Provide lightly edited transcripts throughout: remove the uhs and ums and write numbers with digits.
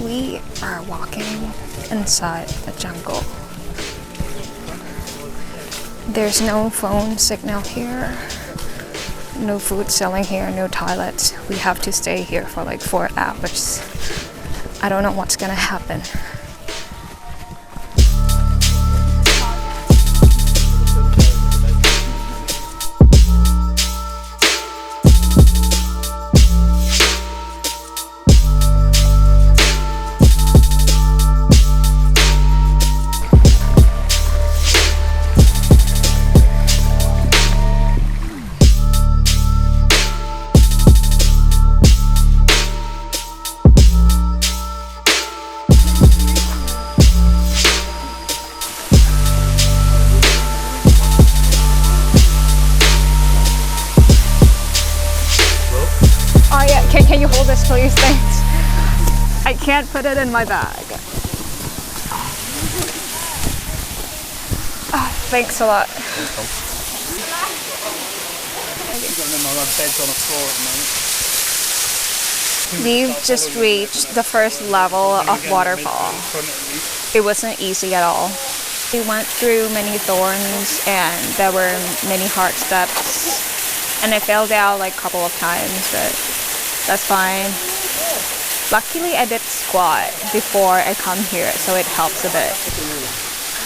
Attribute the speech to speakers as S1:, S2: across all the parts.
S1: We are walking inside the jungle. There's no phone signal here, no food selling here, no toilets. We have to stay here for like 4 hours. I don't know what's gonna happen. Can you hold this please? Thanks. I can't put it in my bag. Oh, thanks a lot. We've just reached the first level of waterfall. It wasn't easy at all. We went through many thorns and there were many hard steps. And I fell down like a couple of times, but that's fine. Luckily, I did squat before I come here, so it helps a bit.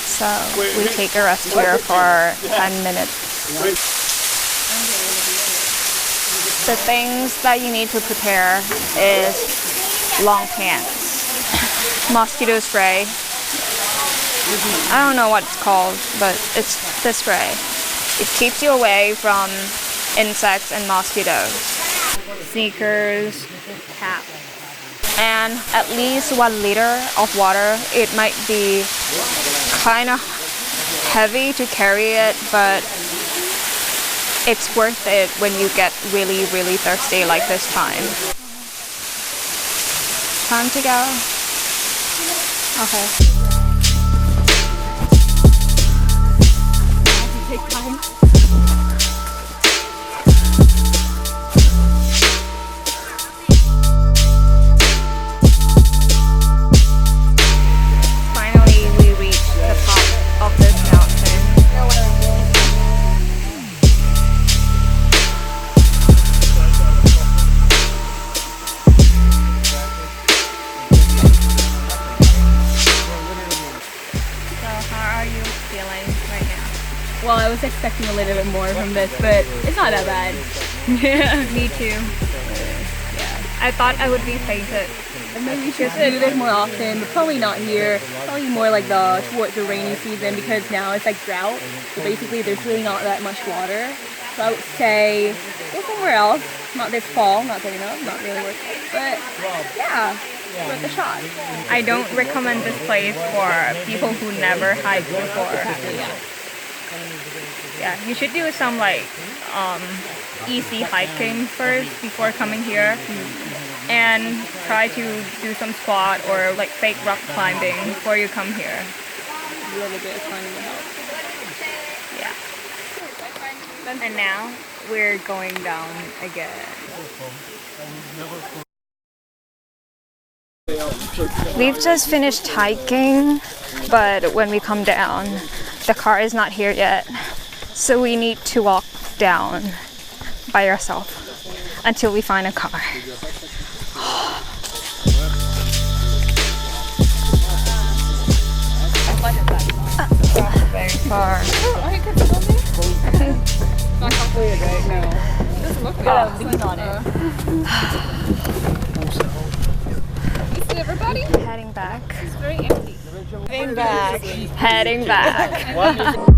S1: So we take a rest here for 10 minutes. The things that you need to prepare is long pants, mosquito spray. I don't know what it's called, but it's the spray. It keeps you away from insects and mosquitoes. Sneakers, cap, and at least 1 liter of water. It might be kind of heavy to carry it, but it's worth it when you get really, really thirsty like this time. Time to go. Okay. Take time.
S2: Well, I was expecting a little bit more from this, but it's not that bad.
S1: Yeah, me too. Yeah, I thought I would be fainted.
S2: And maybe we should do this more often, but probably not here. Probably more like towards the rainy season, because now it's like drought. So basically, there's really not that much water. So I would say go somewhere else. Not this fall. Not that not really worth it. But yeah. Worth a shot.
S1: I don't recommend this place for people who never hiked before. Yeah, you should do some like easy hiking first before coming here, and try to do some squat or like fake rock climbing before you come here.
S2: A little bit of climbing will help.
S1: Yeah. And now we're going down again. We've just finished hiking, but when we come down, the car is not here yet. So we need to walk down by ourselves until we find a car. Very far.
S2: Not completed, right? No. It doesn't look like it. Lean on it. You see everybody?
S1: Heading back.
S2: It's very empty.
S1: Heading back. Heading back.